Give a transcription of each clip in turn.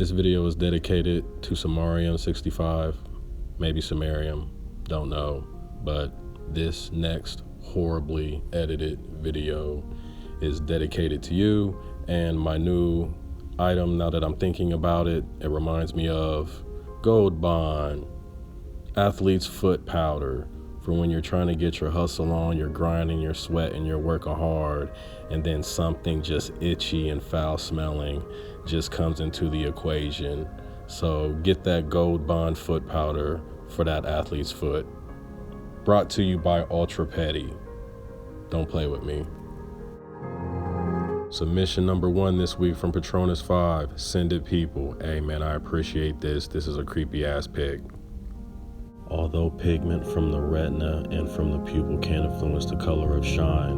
This video is dedicated to Samarium 65, maybe Samarium, don't know, but this next horribly edited video is dedicated to you. And my new item, now that I'm thinking about it, it reminds me of Gold Bond, athlete's foot powder, for when you're trying to get your hustle on, you're grinding, you're sweating, you're working hard, and then something just itchy and foul smelling just comes into the equation. So get that Gold Bond foot powder for that athlete's foot. Brought to you by Ultra Petty. Don't play with me. Submission number 1 this week from Patronus 5. Send it, people. Hey man, I appreciate this. This is a creepy ass pic. Although pigment from the retina and from the pupil can influence the color of shine,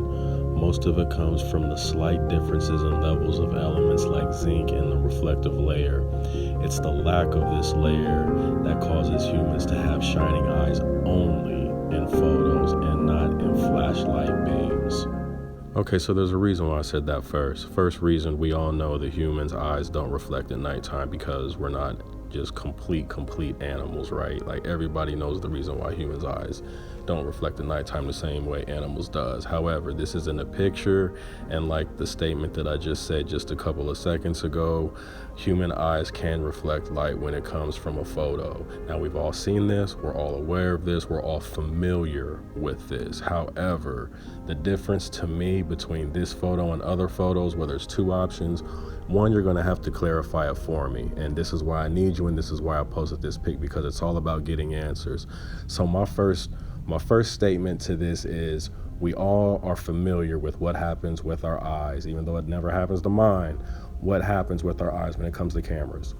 most of it comes from the slight differences in levels of elements like zinc in the reflective layer. It's the lack of this layer that causes humans to have shining eyes only in photos and not in flashlight beams. Okay, so there's a reason why I said that first. First reason, we all know that humans' eyes don't reflect at nighttime because we're not just complete animals, right? Like everybody knows the reason why humans' eyes don't reflect at nighttime the same way animals does. However, this isn't a picture, and like the statement that I just said just a couple of seconds ago, human eyes can reflect light when it comes from a photo. Now, we've all seen this, we're all aware of this, we're all familiar with this. However, the difference to me between this photo and other photos, where there's 2 options, one, you're going to have to clarify it for me, and this is why I need you, and this is why I posted this pic, because it's all about getting answers. So my first statement to this is, we all are familiar with what happens with our eyes, even though it never happens to mine. What happens with our eyes when it comes to cameras?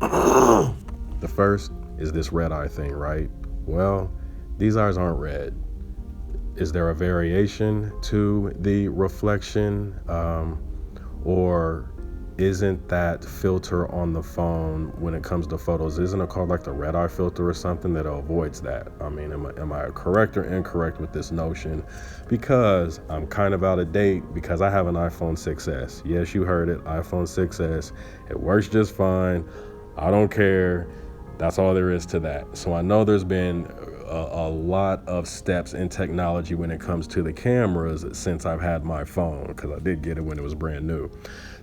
The first is this red eye thing, right? Well, these eyes aren't red. Is there a variation to the reflection, or isn't that filter on the phone when it comes to photos, isn't it called like the red eye filter or something that avoids that? I mean, am I correct or incorrect with this notion? Because I'm kind of out of date, because I have an iPhone 6S. Yes, you heard it, iPhone 6S. It works just fine. I don't care. That's all there is to that. So I know there's been a lot of steps in technology when it comes to the cameras since I've had my phone, because I did get it when it was brand new.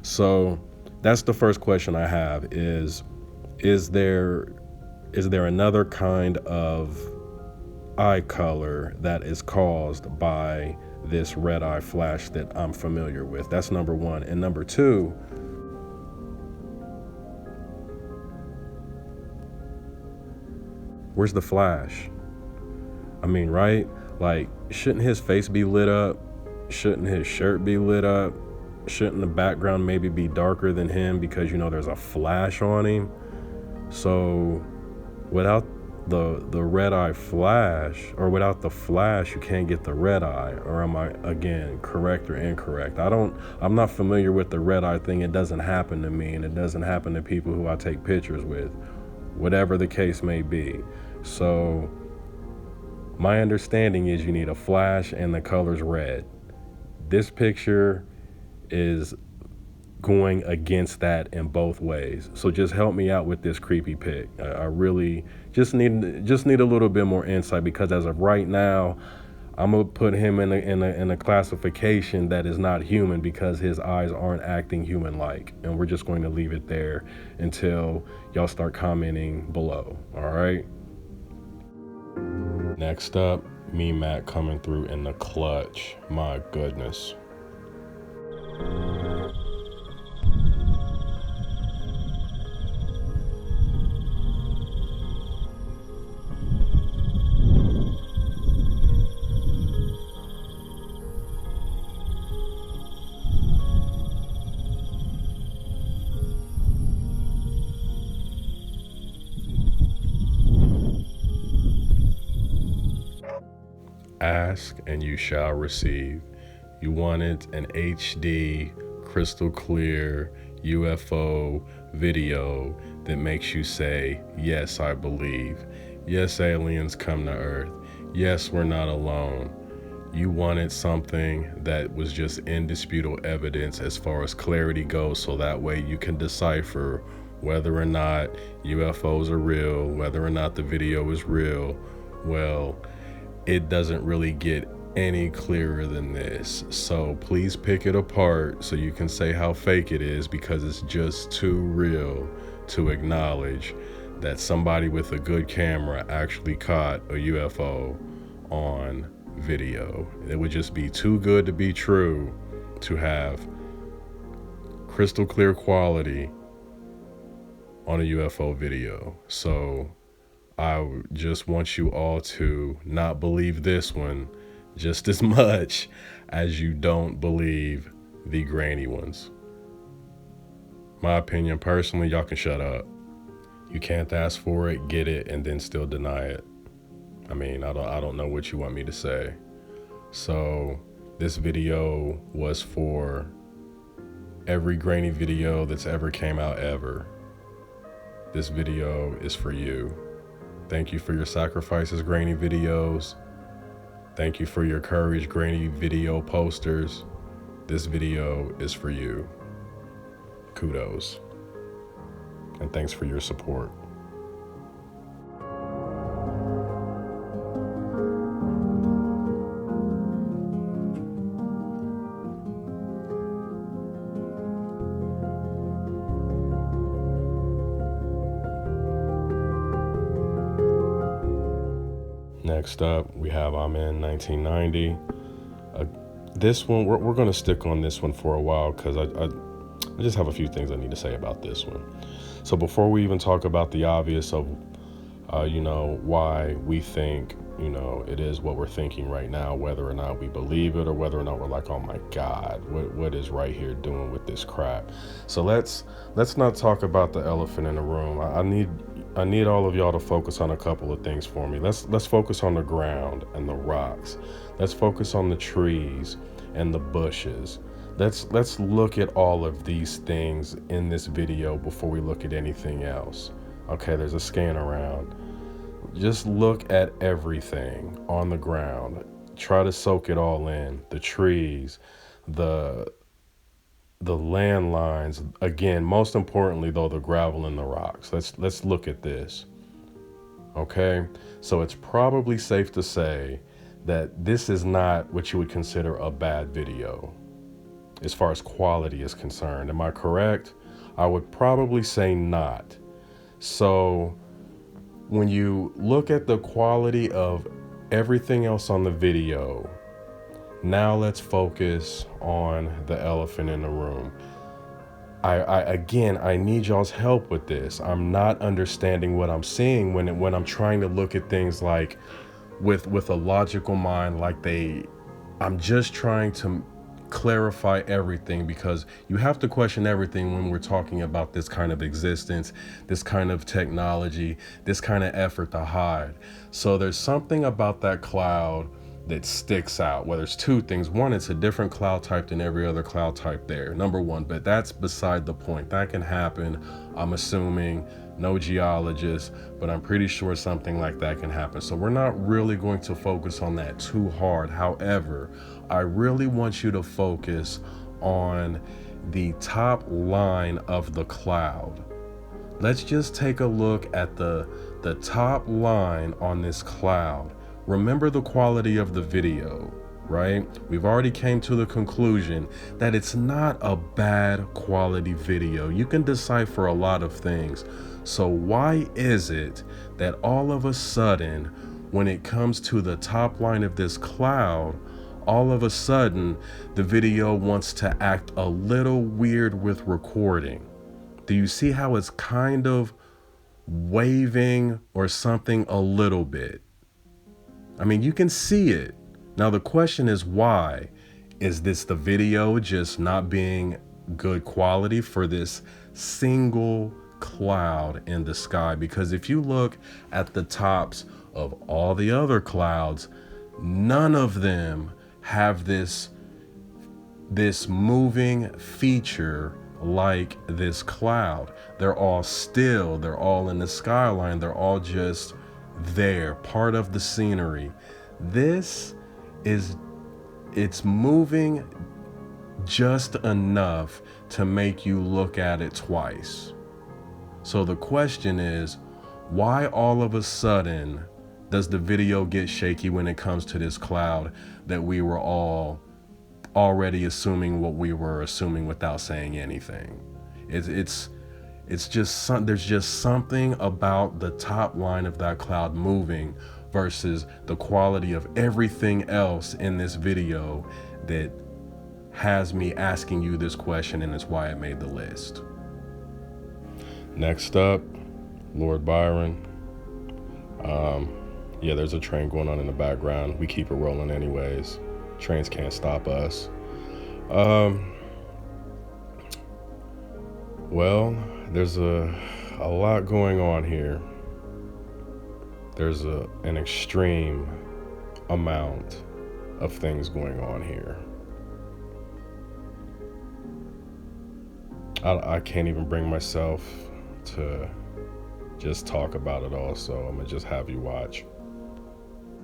So that's the first question I have is there another kind of eye color that is caused by this red eye flash that I'm familiar with? That's number 1. And number 2, where's the flash? I mean, right? Like, shouldn't his face be lit up? Shouldn't his shirt be lit up? Shouldn't the background maybe be darker than him because, you know, there's a flash on him? So without the red eye flash, or without the flash, you can't get the red eye. Or am I, again, correct or incorrect? I'm not familiar with the red eye thing. It doesn't happen to me, and it doesn't happen to people who I take pictures with, whatever the case may be. So my understanding is you need a flash and the color's red. This picture is going against that in both ways. So just help me out with this creepy pic. I really just need a little bit more insight, because as of right now, I'm gonna put him in a classification that is not human, because his eyes aren't acting human-like, and we're just going to leave it there until y'all start commenting below. All right. Next up, me Matt coming through in the clutch. My goodness. Ask and you shall receive. You wanted an HD, crystal clear UFO video that makes you say, yes, I believe. Yes, aliens come to Earth. Yes, we're not alone. You wanted something that was just indisputable evidence as far as clarity goes, so that way you can decipher whether or not UFOs are real, whether or not the video is real. Well, it doesn't really get any clearer than this. So please pick it apart so you can say how fake it is, because it's just too real to acknowledge that somebody with a good camera actually caught a UFO on video. It would just be too good to be true to have crystal clear quality on a UFO video. So I just want you all to not believe this one just as much as you don't believe the grainy ones. My opinion personally, y'all can shut up. You can't ask for it, get it, and then still deny it. I mean, I don't know what you want me to say. So this video was for every grainy video that's ever came out ever. This video is for you. Thank you for your sacrifices, grainy videos. Thank you for your courage, grainy video posters. This video is for you. Kudos. And thanks for your support. Next up, we have I'm in 1990. This one, we're going to stick on this one for a while because I just have a few things I need to say about this one. So before we even talk about the obvious of, why we think, it is what we're thinking right now, whether or not we believe it or whether or not we're like, oh my God, what is right here doing with this crap? So let's not talk about the elephant in the room. I need all of y'all to focus on a couple of things for me. Let's focus on the ground and the rocks. Let's focus on the trees and the bushes. Let's look at all of these things in this video before we look at anything else. Okay, there's a scan around. Just look at everything on the ground. Try to soak it all in. The trees, the landlines. Again, most importantly though, the gravel and the rocks. Let's look at this. Okay, so it's probably safe to say that this is not what you would consider a bad video as far as quality is concerned. Am I correct? I would probably say not. So when you look at the quality of everything else on the video, now let's focus on the elephant in the room. I need y'all's help with this. I'm not understanding what I'm seeing when I'm trying to look at things like with a logical mind, I'm just trying to clarify everything, because you have to question everything when we're talking about this kind of existence, this kind of technology, this kind of effort to hide. So there's something about that cloud that sticks out. Well, there's two things. One, it's a different cloud type than every other cloud type there, number one, but that's beside the point. That can happen, I'm assuming. No geologist, but I'm pretty sure something like that can happen. So we're not really going to focus on that too hard. However, I really want you to focus on the top line of the cloud. Let's just take a look at the top line on this cloud. Remember the quality of the video, right? We've already came to the conclusion that it's not a bad quality video. You can decipher a lot of things. So why is it that all of a sudden, when it comes to the top line of this cloud, all of a sudden the video wants to act a little weird with recording? Do you see how it's kind of waving or something a little bit? I mean, you can see it. Now the question is why? Is this the video just not being good quality for this single cloud in the sky? Because if you look at the tops of all the other clouds, none of them have this moving feature like this cloud. They're all still, they're all in the skyline, they're all just there, part of the scenery. It's moving just enough to make you look at it twice. So the question is, why all of a sudden does the video get shaky when it comes to this cloud that we were all already assuming what we were assuming without saying anything? It's just there's just something about the top line of that cloud moving versus the quality of everything else in this video that has me asking you this question, and it's why it made the list. Next up, Lord Byron. Yeah, there's a train going on in the background. We keep it rolling anyways. Trains can't stop us. Well, there's a lot going on here. There's an extreme amount of things going on here. I can't even bring myself to just talk about it all, so I'm gonna just have you watch.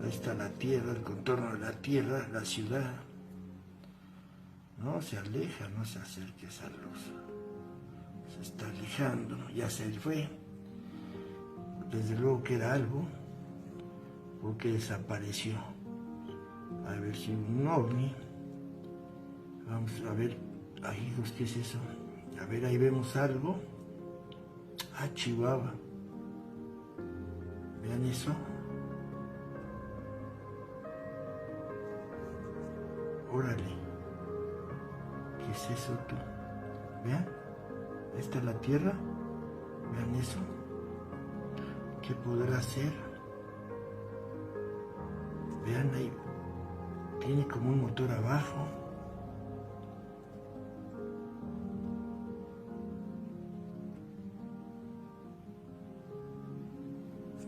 Ahí está la tierra, el contorno de la tierra, la ciudad. No se aleja, no se acerque esa luz. Se está alejando, ya se fue. Desde luego que era algo, porque desapareció. A ver si un ovni. Vamos a ver, ay, hijos, ¿qué es eso? A ver, ahí vemos algo. Ah, Chihuahua. Vean eso. Órale. ¿Qué es eso tú? Vean. Esta es la tierra. Vean eso. ¿Qué podrá ser? Vean ahí. Tiene como un motor abajo.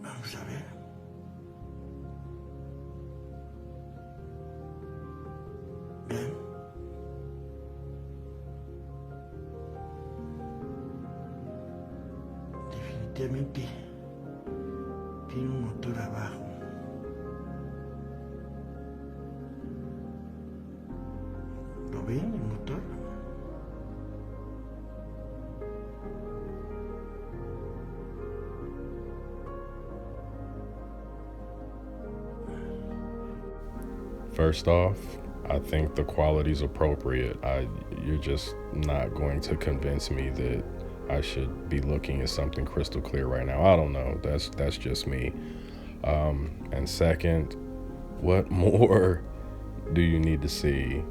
Vamos a ver. Vean. Definitivamente tiene un motor abajo. ¿Lo ven, el motor? First off, I think the quality's appropriate. You're just not going to convince me that I should be looking at something crystal clear right now. I don't know. That's just me. And second, what more do you need to see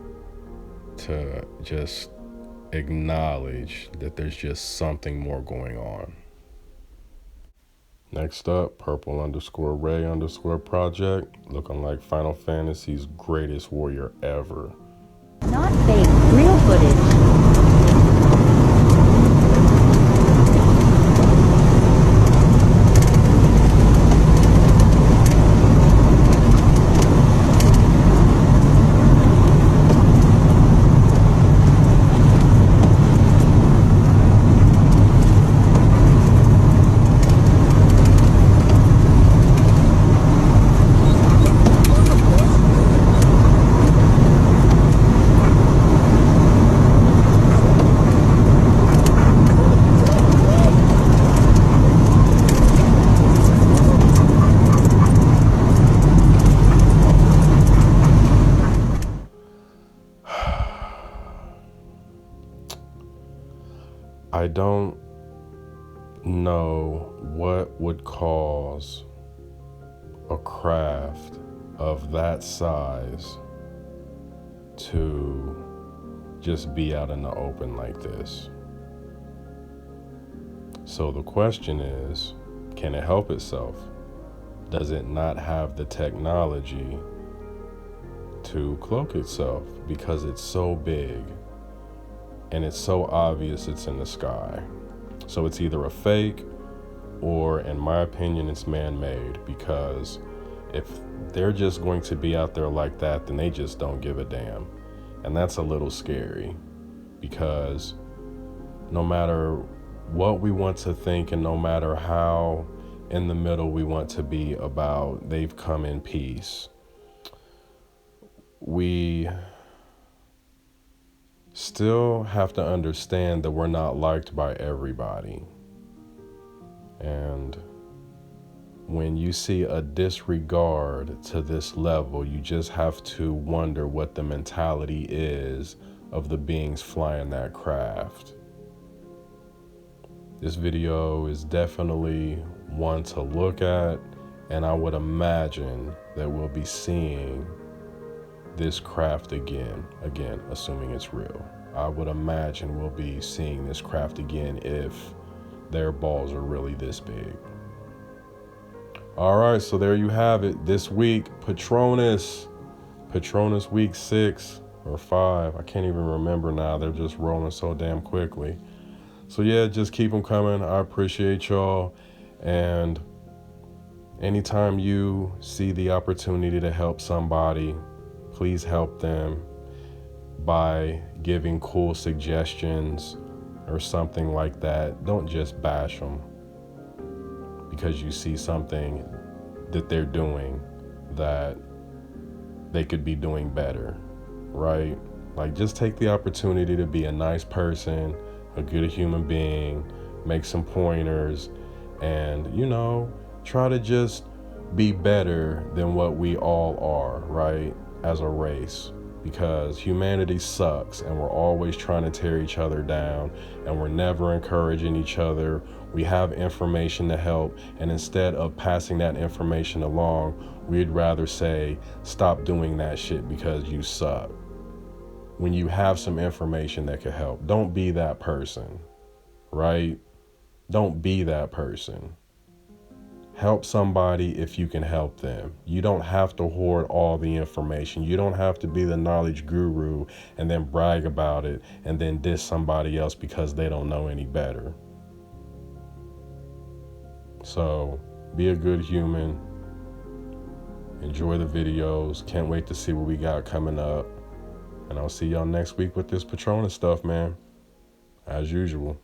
to just acknowledge that there's just something more going on? Next up, purple_ray_project, looking like Final Fantasy's greatest warrior ever. Not fake, real footage. I don't know what would cause a craft of that size to just be out in the open like this. So the question is, can it help itself? Does it not have the technology to cloak itself because it's so big and it's so obvious it's in the sky? So it's either a fake or, in my opinion, it's man-made, because if they're just going to be out there like that, then they just don't give a damn. And that's a little scary, because no matter what we want to think and no matter how in the middle we want to be about they've come in peace, we still have to understand that we're not liked by everybody. And when you see a disregard to this level, you just have to wonder what the mentality is of the beings flying that craft. This video is definitely one to look at, and I would imagine that we'll be seeing this craft again, assuming it's real. I would imagine we'll be seeing this craft again if their balls are really this big. All right, so there you have it. This week, Patronus week 6 or 5. I can't even remember now. They're just rolling so damn quickly. So yeah, just keep them coming. I appreciate y'all. And anytime you see the opportunity to help somebody, please help them by giving cool suggestions or something like that. Don't just bash them because you see something that they're doing that they could be doing better, right? Like, just take the opportunity to be a nice person, a good human being, make some pointers, and, you know, try to just be better than what we all are, right? As a race. Because humanity sucks, and we're always trying to tear each other down, and we're never encouraging each other. We have information to help, and instead of passing that information along, we'd rather say, stop doing that shit because you suck. When you have some information that could help, don't be that person, right? Don't be that person. Help somebody if you can help them. You don't have to hoard all the information. You don't have to be the knowledge guru and then brag about it and then diss somebody else because they don't know any better. So be a good human. Enjoy the videos. Can't wait to see what we got coming up. And I'll see y'all next week with this Patronus stuff, man. As usual.